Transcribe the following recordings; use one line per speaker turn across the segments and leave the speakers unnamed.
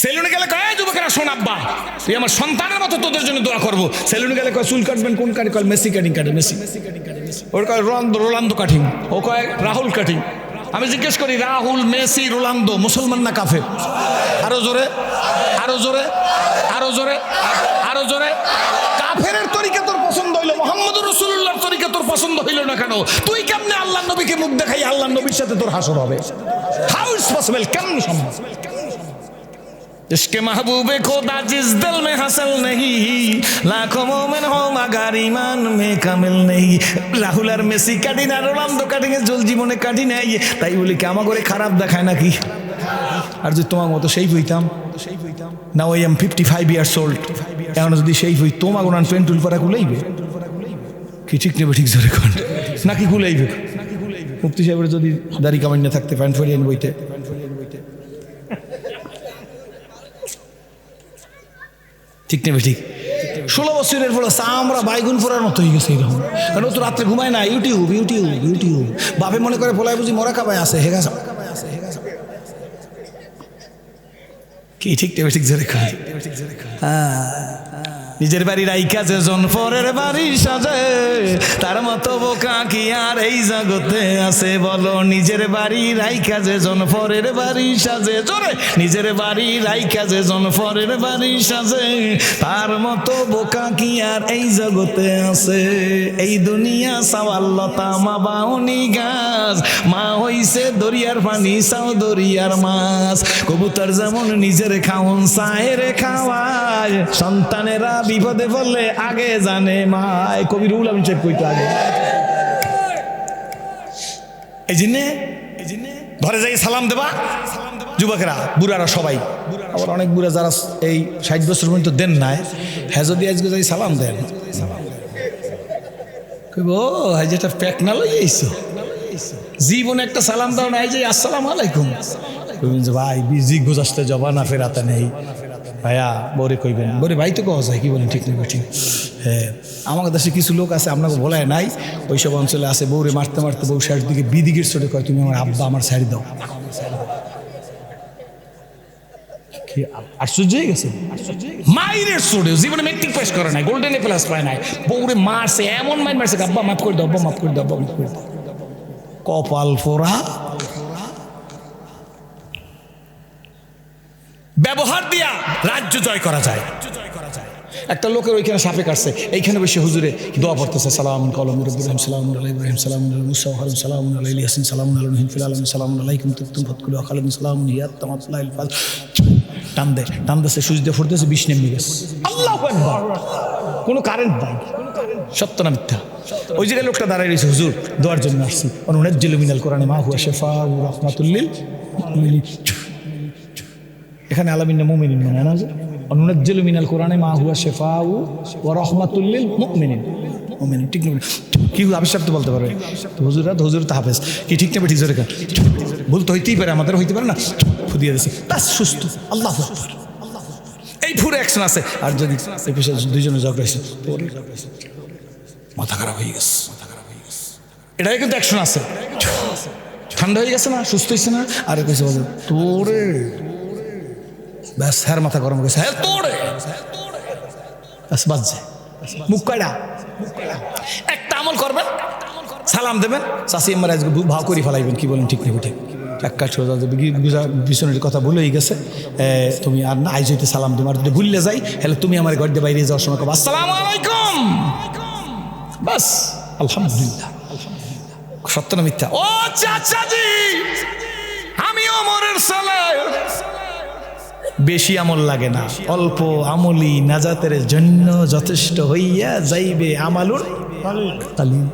সেলুনে গেলে কয় যুবকেরা শোন আব্বা তুই আমার সন্তানের মতো তোদের জন্য দোয়া করবো। সেলুনে গেলে কয় চুল কাটবেন কোন কাটি, কয় মেসি কাটিং কাটে, মেসি। ওর কয় রোনালদো কাটিং, ও কয় রাহুল কাটিং। আমি জিজ্ঞেস করি রাহুল, মেসি, রোনালদো মুসলমান না কাফের? আরো জোরে, আরো জোরে, আরো জোরে, আরো জোরে। কাফের তরিকা তোর পছন্দ হইলো, মুহাম্মদুর রাসূলুল্লাহর তরিকা তোর পছন্দ হইলো না কেন? তুই কেমনে আল্লাহ নবীকে মুখ দেখাই আল্লাহ নবীর সাথে তোর হাসর হবে? How is possible? কেমন সম্ভব? ইশকে মাহবুবে খোদা জিস দিল মে হাসল নেহি, লাখো মোমেন হো মাগার ঈমান মে কামিল নেহি। রাহুল আর মেসি কাটি না, রোনালদো কাটিং এ জল জীবনে কাটি নাই, তাই বলি কি আমার করে খারাপ দেখায় নাকি? আর যদি তোমার মতো সেই হইতাম, now I am 55 years old, এখন যদি সেই হই তোমার ওনার পেন টুল পারা কুলাইবে কি? ঠিক নেবে, ঠিক জোরে কোন নাকি কুলাইবে? মুফতি সাহেবের যদি দাড়ি কামাই না থাকতে প্যান্ট ফেরিয়ে বইতে, ঠিক নেবে ঠিক। 16 বছরের পর আমরা বাইগুন ফোরার মতো হয়ে গেছে এরকম। কারণ তো রাত্রে ঘুমায় না, ইউটিউব ইউটিউব ইউটিউব। বাপে মনে করে পোলায় বুঝি মরা কাবায় আছে, হেগা কি? ঠিক নেবে ঠিক জোরে কোন। নিজের বাড়ি রাইখা যে জন পরের বাড়ি সাজে, তার মতো বোকা কি আর এই জগতে আছে বলো? নিজের বাড়ি রাইখা যে জন পরের বাড়ি সাজে, জোরে, নিজের বাড়ি রাইখা যে জন পরের বাড়ি সাজে, তার মতো বোকা কি আর এই জগতে আছে? এই দুনিয়া সাওয়াল্লতা মা বাউনি গাছ, মা হইছে দরিয়ার পানি সাও দরিয়ার মাছ। কবুতর যেমন নিজের খাওন সাহেরে খাওয়ায়, সন্তানেরা বিপদে পড়লে আগে জানে মায়। কবি রুল আমি চেক কইতে আগে এই জন্য ঘরে যাই সালাম দেবা যুবকেরা, বুড়ারা সবাই। আবার অনেক বুড়া যারা এই 60 বছর পর্যন্ত দেন নাই, হ্যাঁ যদি আজকে যাই সালাম দেন, কইব ও হাই যেটা প্যাক না লই আইছো, জীবনে একটা সালাম দাও না, এই যে আসসালামু আলাইকুম। ভাই বিজি গুজাসতে জবা না ফেরাতে নেই ভাইয়া, বরে কইবেন, বরে ভাই তো কওয়া যায়, কি বলেন? ঠিক নেই ঠিক। হ্যাঁ, আমাদের দেশে কিছু লোক আছে আপনাকে বলায় নাই, ওইসব অঞ্চলে আছে বউরে মারতে মারতে বউ শেষ দিকে বিদিকের চোটে কয় তুমি আমার আব্বা আমার শাড়ি দাও। আশ্চর্য হয়ে গেছে, মাইরের চোটে জীবনে মেট্রিক পাস করে নাই, গোল্ডেন এ প্লাস পায় নাই, বউরে মারছে, এমন মাইর মারছে আব্বা মাফ করে দাও, আব্বা মাফ করে দাও, আব্বা মাফ করে দাও। কপাল ফোরা। ব্যবহার দিয়া রাজ্য জয় করা যায়। একটা লোকের ওইখানে সাপে কাটছে, এইখানে বসে হুজুরে দোয়া পড়তেছে, সালামুন কলম ইব্রাহিম সালামুন আলাইহি ইব্রাহিম সালামুন আলাইহি মুসা হারুন সালামুন আলাইহি ইয়াসিন সালামুন আলাইহি ফিল আলামিন সালামুন আলাইকুম তুতুম ফাতকুলু খালামিন সালামুন হিয়াত তামাতলাইল ফাল। টান দেশে সুজ দিয়ে ফুটতেছে, 20 নেমে গেছে। আল্লাহু আকবার। কোনো কারেন্ট নাই, সত্য না মিথ্যা? ওই জায়গায় লোকটা দাঁড়ায় রয়েছে, হুজুর দোয়ার জন্য আসছি। অনুনাজ্জিলু মিনাল কোরআনে মা হুয়া শিফাউ ওয়া রাহমাতুল লিল মুমিনিন। এখানে আলামিন মুমিনিন মানে না, যে অনুনাজ্জিলু মিনাল কোরআনে মা হুয়া শিফাউ ওয়া রাহমাতুল লিল মুমিনিন। মুমিনিন ঠিক নেই কি? আবিষ্কার তো বলতে পারবে তো হুজুরা, তো হুজুর তো হাফেজ কি? ঠিক নেবে ঠিক জোরে কান। ভুল তো হইতেই পারে, আমাদের হইতে পারে না, ফুদিয়ে দিয়েছে তাস সুস্থ। আল্লাহু আকবার। এই পুরো অ্যাকশন আছে। আর যদি এই পেশায় দুইজনে ঝগড়া হয়েছে, মাথা খারাপ হয়ে গেছে, এটাই কিন্তু অ্যাকশন আছে। ঠান্ডা হয়ে গেছে না, সুস্থ হয়েছে না, আর কিছু বলে তোরে ব্যাস, হ্যার মাথা গরম গেছে, হ্যাঁ তোরে ব্যাস বাজছে, মুখ কয়টা একটা আমল করবেন, সালাম দেবেন, চাষি আমার আজকে ভাও করে ফেলাইবেন, কি বলেন? ঠিক নেবে ঠিক। এক কাজ করে বিছনের কথা ভুলেই গেছে, তুমি আর না আইজ হইতে সালাম দেবো, আর যদি ভুললে যাই হলে তুমি আমার ঘর দিয়ে বাইরে যাওয়ার সময় কবা আসসালামু আলাইকুম, বাস আলহামদুলিল্লাহ। সত্য না মিথ্যা? ও চাচাজি, আমি ওমরের ছেলে, বেশি আমল লাগে না, অল্প আমলি নাজাতের জন্য যথেষ্ট হইয়া যাইবে আমালুল কলিল।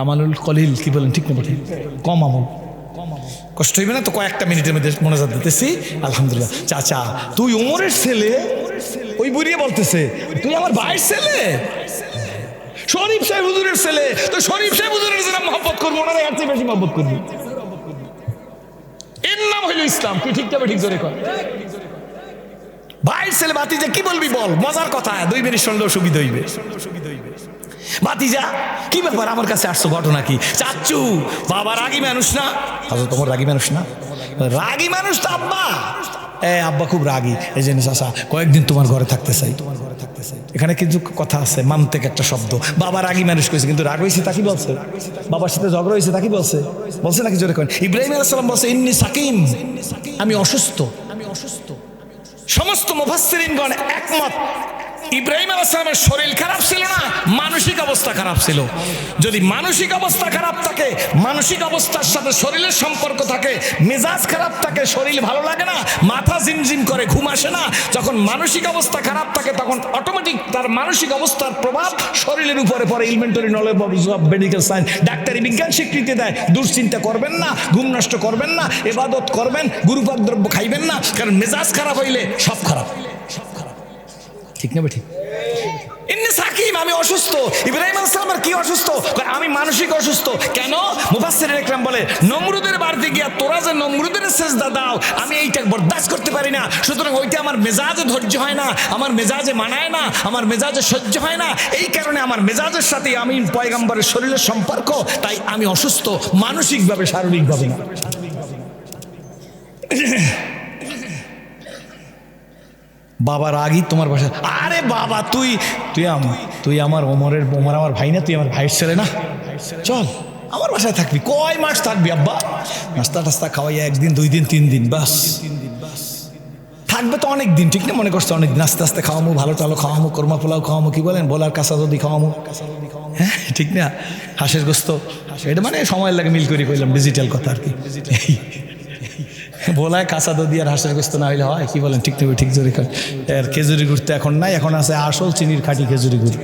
আমালুল কলিল কি বলেন? ঠিক না ঠিক? কম আমল, কষ্ট হইবে না তো। কয়েকটা মিনিটের মধ্যে মোনাজাত দিতেছি। আলহামদুলিল্লাহ। চাচা তুই ওমরের ছেলে, ওই বুড়িয়ে বলতেছে তুই আমার ভাইয়ের ছেলে, শরীফ সাহেব হুজুরের ছেলে, তো শরীফ সাহেব হুজুরের জন্য মহব্বত করবো, ওনারা এর চেয়ে বেশি মহব্বত করবি। এর নাম হইল ইসলাম। তুই ঠিক যাবে ঠিক জোরে কর। ভাইয়ের ছেলে ভাতিজা কি বলবি বল, মজার কথা, 2 মিনিট শুনলেও সুবিধা হইবে। ভাতিজা কি ব্যাপার, আমার কাছে আসছো, ঘটনা কি? চাচ্চু বাবা রাগী মানুষ না, তোমার রাগী মানুষ না, রাগী মানুষ তো আব্বা। আব্বা খুব রাগী, এই জন্য চাচা কয়েকদিন তোমার ঘরে থাকতে চাই। এখানে কিন্তু কথা আছে, মানতেক একটা শব্দ। বাবা রাগী মানুষ করেছে, কিন্তু রাগ হয়েছে তা কি বলছে? বাবার সাথে ঝগড়া হয়েছে তা কি বলছে? বলছে নাকি জোরে করেন? ইব্রাহিম আলাইহিস সালাম বলছে ইন্নী সাকিম, আমি অসুস্থ। সমস্ত মুফাসসিরিনগণ একমত, ইব্রাহিম আলাইহিস সালামের শরীর খারাপ ছিল না, মানসিক অবস্থা খারাপ ছিল। যদি মানসিক অবস্থা খারাপ থাকে, মানসিক অবস্থার সাথে শরীরের সম্পর্ক থাকে, মেজাজ খারাপ থাকে, শরীর ভালো লাগে না, মাথা ঝিমঝিম করে, ঘুম আসে না। যখন মানসিক অবস্থা খারাপ থাকে তখন অটোমেটিক তার মানসিক অবস্থার প্রভাব শরীরের উপরে পড়ে। Inventory knowledge of medical science, ডাক্তারি বিজ্ঞান স্বীকৃতি দেয় দুশ্চিন্তা করবেন না, ঘুম নষ্ট করবেন না, ইবাদত করবেন, গুরুপাক দ্রব্য খাইবেন না, কারণ মেজাজ খারাপ হইলে সব খারাপ। ঠিক না ঠিক? ইন্নী সাকিম, আমি অসুস্থ। ইব্রাহিম আলাইহিস সালামের কি অসুস্থ? আমি মানসিক অসুস্থ। কেন? মুফাসসিরিন ইকরাম বলে নমরুদের বাড়িতে গিয়া তোরা যে নমরুদের সেজদা দাও, আমি এইটা বরদাস্ত করতে পারি না, সুতরাং ওইটা আমার মেজাজে ধৈর্য হয় না, আমার মেজাজে মানায় না, আমার মেজাজে সহ্য হয় না। এই কারণে আমার মেজাজের সাথে আমি পয়গম্বরের শরীরের সম্পর্ক, তাই আমি অসুস্থ মানসিকভাবে, শারীরিকভাবে না। বাবার আগেই তোমার বাসা। আরে বাবা তুই আমার ওমর আমার ভাই না? তুই আমার ভাইয়ের ছেলে না? চল আমার বাসায় থাকবি। কয় মাস থাকবি আব্বা? নাস্তা টাস্তা খাওয়াইয়া একদিন, 2 দিন, 3 দিন বাস থাকবে তো অনেক দিন, ঠিক না? মনে করছো অনেক দিন। আস্তে আস্তে খাওয়ামো, ভালো টালো খাওয়ামো, কোরমা পোলাও খাওয়ামো, কি বলেন, বলার কাঁচা যদি খাওয়ামো, হ্যাঁ ঠিক না? হাঁসের গোস্ত, এটা মানে সময় লাগে, মিল করে কইলাম, ডিজিটাল কথা আর কি। বলায় কাঁচা দদি আর হাঁসের গোস্ত না হইলে হয়? কি বলেন ঠিক নেবে? ঠিক জোরে খান। আর খেজুরি গুড় তো এখন নাই, এখন আছে আসল চিনির খাঁটি খেজুরি গুড়।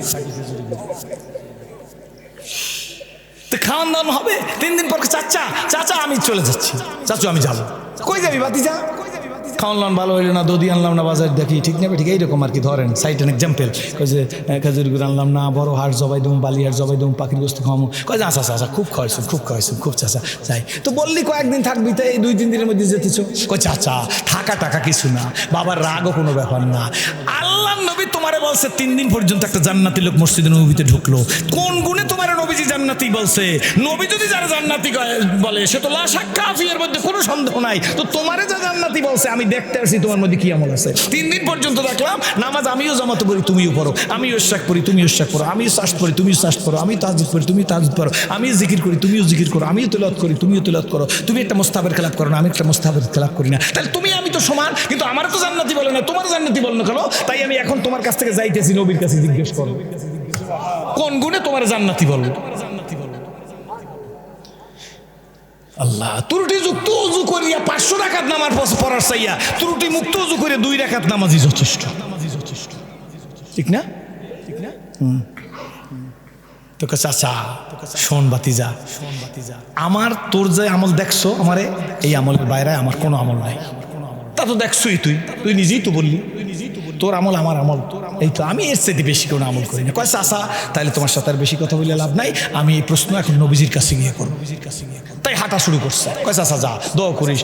তো খাওয়ান দাওয়ান হবে। 3 দিন পর চাচা আমি চলে যাচ্ছি। চাচু আমি যাবো। কই যাবি বাতিজা? খাওয়ান লান ভালো হইলো না, দদি আনলাম না, বাজার দেখি, ঠিক নেবে ঠিক? এইরকম আর কি। ধরেন সাইড অ্যান এক্সাম্পল, কই যে খেজুরি গুড় আনলাম না, বড় হাঁস জবাই দেবো, বালি হাঁস জবাই দেবো, পাখির গোস্ত খাওয়ামো। কয় যে আচ্ছা খুব খাওয়াইছো, খুব চাচা যাই। তো বললি কয়েকদিন থাকবি, তো এই 2-3 দিনের মধ্যে যেতেছ। কই চাচা থাকা টাকা কিছু না, বাবার রাগও কোনো ব্যাপার না। আল্লাহ নবী তোমারে বলছে 3 দিন পর্যন্ত একটা জান্নাতি লোক মসজিদে নববীতে ঢুকলো। কোন গুণে তোমার নবীজি জান্নাতি বলছে? নবী যদি যারা জান্নাতি বলে সে তো লা শাক্কা ফি, এর মধ্যে কোনো সন্দেহ নাই। তো তোমারে যা জান্নাতি বলছে, আমি দেখতে আসি তোমার মধ্যে কি আমল আছে। 3 দিন পর্যন্ত দেখলাম নামাজ আমিও জামাতে পড়ি, তুমিও পড়ো, আমিও ইশরাক পড়ি, তুমিও ইশরাক পড়ো, আমিও সাজদ পড়ি, তুমিও সাজদ পড়ো, আমি তাহাজ্জুদ পড়ি, তুমিও তাহাজ্জুদ পড়ো, আমিও জিকির করি, তুমিও জিকির করো, আমিও তিলাওয়াত করি, তুমিও তিলাওয়াত করো। তুমি একটা মুস্তাহাবের খেলাপ করো না, আমি একটা মুস্তাহাবের খেলাপ করি না। তাহলে তুমি আমি তো সমান, কিন্তু আমার তো জান্নাতি বলে না, তোমার জান্নাতি বলে না কেন? তাই আমি এখন তোমার কাছ থেকে যাইতেছি, নবীর কাছে জিজ্ঞেস করো কোন গুণে তোমার জান্নাতি বলো। আল্লাহ ত্রুটি যুক্ত উজু করিয়া 500 রাকাত নামাজ পড়ার চাইয়া ত্রুটি মুক্ত উজু করে 2 রাকাত নামাজই যথেষ্ট, ঠিক না? তোকে চাচা শোন বাতিজা, আমার তোর যে আমল দেখছো আমারে, এই আমলের বাইরে আমার কোনো আমল নাই। তা তো দেখছোই, তুই নিজেই তো বললি তোর আমল আমার আমল, এই তো আমি এর চাইতে বেশি কোনো আমল করি না। কয় চাচা তাহলে তোমার সাথে আর বেশি কথা বলে লাভ নাই, আমি এই প্রশ্ন এখন নবীজির কাছে গিয়ে করবো। তাই হাঁটা শুরু করছে। কয় চাচা যা, দোয়া করিস,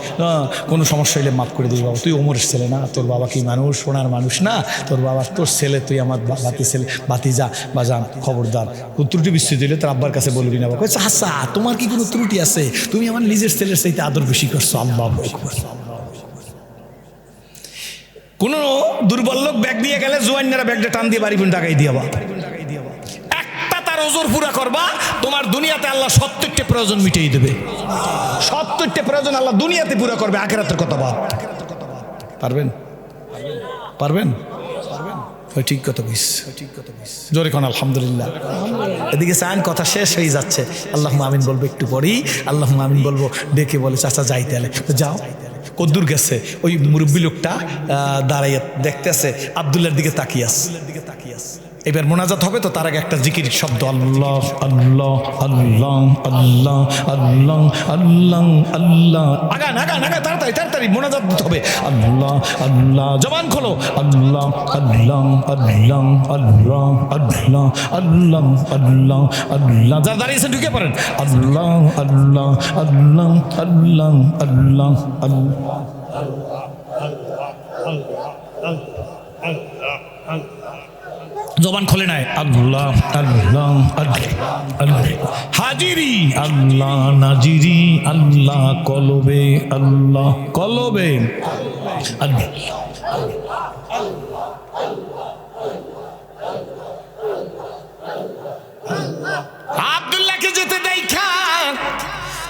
কোনো সমস্যা হইলে মাফ করে দিস বাবা, তুই ওমরের ছেলে না, তোর বাবা কি মানুষ, সোনার মানুষ না, তোর বাবা তোর ছেলে, তুই আমার বাতি ছেলে, বাতি যা বা যান, খবরদার কোন ত্রুটি বিস্তৃত দিলে তোর আব্বার কাছে বলবি না। কয় চাচা তোমার কি কোনো ত্রুটি আছে? তুমি আমার নিজের ছেলের চাইতে আদর বেশি করছো। আল্লাহু আকবার। কোন দুর্বল লোক ব্যাগ দিয়ে গেলে জোয়ান্নারা ব্যাগটা টান দিয়ে বাড়ি পর্যন্ত টাকাই দিয়াবা, একটা তার ওজোর পুরা করবা, তোমার দুনিয়াতে আল্লাহ 70টা প্রয়োজন মিটিয়ে দেবে। 70টা প্রয়োজন আল্লাহ দুনিয়াতে পুরা করবে, আখিরাতের কথা বাদ। পারবেন? ঠিক কথা বলিস, জোরে কোন আলহামদুলিল্লাহ। এদিকে চান কথা শেষ হয়ে যাচ্ছে, আল্লাহুম্মা আমিন বলবো একটু পরেই, আল্লাহুম্মা আমিন বলবো, ডেকে বলে চাচা যাই তাহলে যাও। কদ্দুর গেছে, ওই মুরব্বী লোকটা দাঁড়াইয়া দেখতেছে, আব্দুল্লাহর দিকে তাকিয়াস। এবার মোনাজাত হবে তো তার আগে একটা জিকির শব্দ, আল্লাহ আল্লাহ আল্লাহ আল্লাহ আল্লাহ আল্লাহ আল্লাহ, আগান তাড়াতাড়ি মোনাজাত হবে। আল্লাহ আল্লাহ, জবান খোলো, আল্লাহ আল্লাহ আল্লাহ আল্লাহ আল্লাহ আল্লাহ আল্লাহ আল্লাহ, যারা দাঁড়িয়েছে ঢুকে পড়েন, আল্লাহ আল্লাহ আল্লাহ আল্লাহ আল্লাহ জবান খোলে নাই, আল্লাহ আল্লাহ আল্লাহ, হাজিরি আল্লাহ, নাজিরি আল্লাহ, কলবে আল্লাহ, কলবে আল্লাহ। আব্দুল্লাহকে যেতে দেখা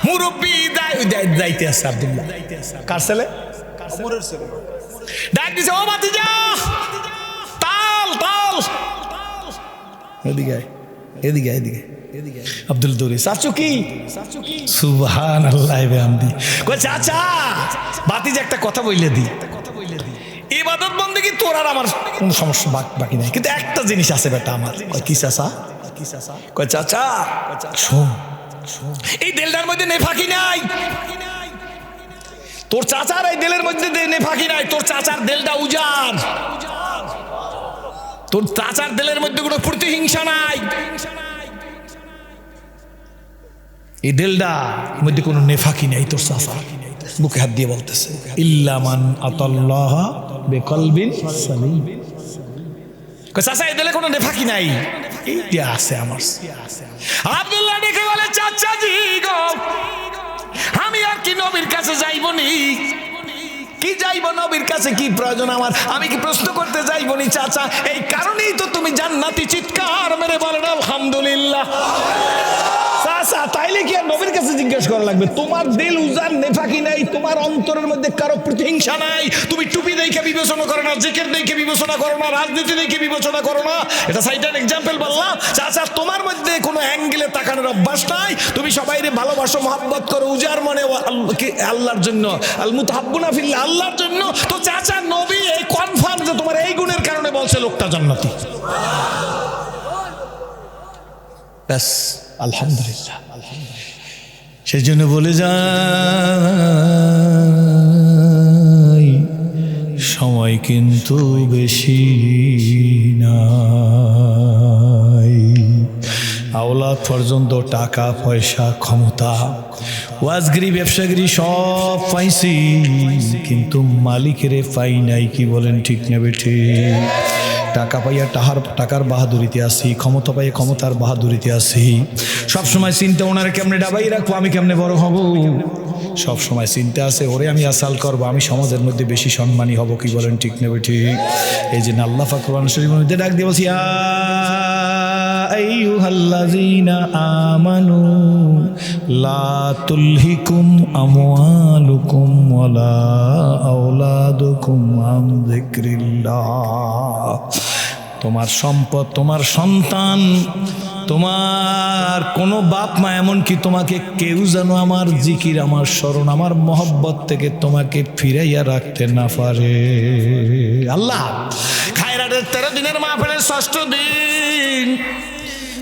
মুরব্বী যাইতে আছে। আব্দুল্লাহ কার ছেলে? ডাক দিছে, ও ভাতিজা তাল তাল, এদিকে এদিকে এদিকে। আব্দুল দৌড়ে, চাচু কি? সুবহানাল্লাহ বিহামদি। কই চাচা ভাতিজা একটা কথা বইলে দি, ইবাদত বন্দেগী তোর আর আমার কোনো সমস্যা বাকি নাই, কিন্তু একটা জিনিস আছে বেটা আমার। কই কি চাচা? কই চাচা শোন, এই দেলটার মধ্যে নেফাকি নাই। তোর চাচার এই দেলের মধ্যে নেফাকি নাই, তোর চাচার দেলটা উজাড়, তোর চাচার দেলের মধ্যে কোনো প্রতিহিংসা নাই, এই দেলটা মধ্যে কোনো নেফাকি নাই। তোর চাচা বুকে হাত দিয়ে বলতেছে, ইল্লা মান আতাল্লাহ বিকলবিন সালিম। কই চাচা এই দেলে কোনো নেফাকি নাই, এইটা আছে আমার। আব্দুল্লাহ ডেকে বলে, চাচা জি গো, আমি আর কি নবীর কাছে যাইবনি? কি যাইব নবীর কাছে, কি প্রয়োজন আমার? আমি কি প্রশ্ন করতে যাইবনি চাচা? এই কারণেই তো তুমি জান্নাতি। চিৎকার মেরে বলেন আলহামদুলিল্লাহ। চাচা তাইলে কি আর নবীর কাছে জিজ্ঞেস করা লাগবে? তোমার দিল উজার, নেফাকি নাই, তোমার অন্তরের মধ্যে কারো প্রতিহিংসা নাই, তুমি টুপি দেখে বিবেচনা করো না, জিকির দেখে বিবেচনা করো না, রাজনীতি দেখে বিবেচনা করো না। এটা সাইডার এক্সাম্পল বললাম। চাচা তোমার মধ্যে কোনো অ্যাঙ্গেলে তাকানোর অভ্যাস নাই, তুমি সবাইরে ভালোবাসো, মহব্বত করো উজার মনে আল্লাহর জন্য, আল মুতাহাব্বুনা ফিল্লাহ, আল্লাহর জন্য। তো চাচা নবী এই কনফার্ম যে তোমার এই গুণের কারণে বলছে লোকটা জান্নাতি। ব্যাস আলহামদুলিল্লাহ। সেই জন্য বলে যাই, সময় কিন্তু বেশি নাই। আওলাদ পর্যন্ত টাকা পয়সা ক্ষমতা ওয়াজগিরি ব্যবসাগিরি সব পাইছি, কিন্তু মালিকেরে পাই নাই। কি বলেন ঠিক না বেঠি? টাকা পাইয়া টাকার বাহাদুরিতে আসি, ক্ষমতা পাইয়া ক্ষমতার বাহাদুরিতে আসি। সবসময় চিন্তা ওনারে কেমনে ডাবাই রাখবো, আমি কেমনে বড় হব। সব সময় চিন্তা আছে ওরে আমি আসাল করবো, আমি সমাজের মধ্যে বেশি সম্মানী হব। কি বলেন ঠিক না ঠিক? এই যে আল্লাহ পাক কোরআন শরীফের মধ্যে ডাক দিয়ে বলছি, আইয়ুহাল্লাযীনা আমানু লা তুলহিকুম আমওয়ালুকুম ওয়ালা আওলাদুকুম আন যিকরিল্লাহ। তোমার সম্পদ, তোমার সন্তান, তোমার কোনো বাপ মা, এমনকি তোমাকে কেউ যেন আমার জিকির, আমার স্মরণ, আমার মহব্বত থেকে তোমাকে ফিরাইয়া রাখতে না পারে। আল্লাহ খায়রাতের 13 দিনের মাহফিলের 6ষ্ঠ দিন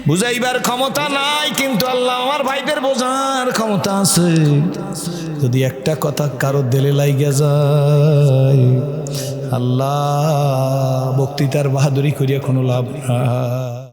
বুঝাইবার ক্ষমতা নাই, কিন্তু আল্লাহ আমার ভাইদের বোঝার ক্ষমতা আছে। যদি একটা কথা কারো দিলে লাইগা যায়, আল্লাহ বক্তৃতার বাহাদুরি করিয়া কোনো লাভ না।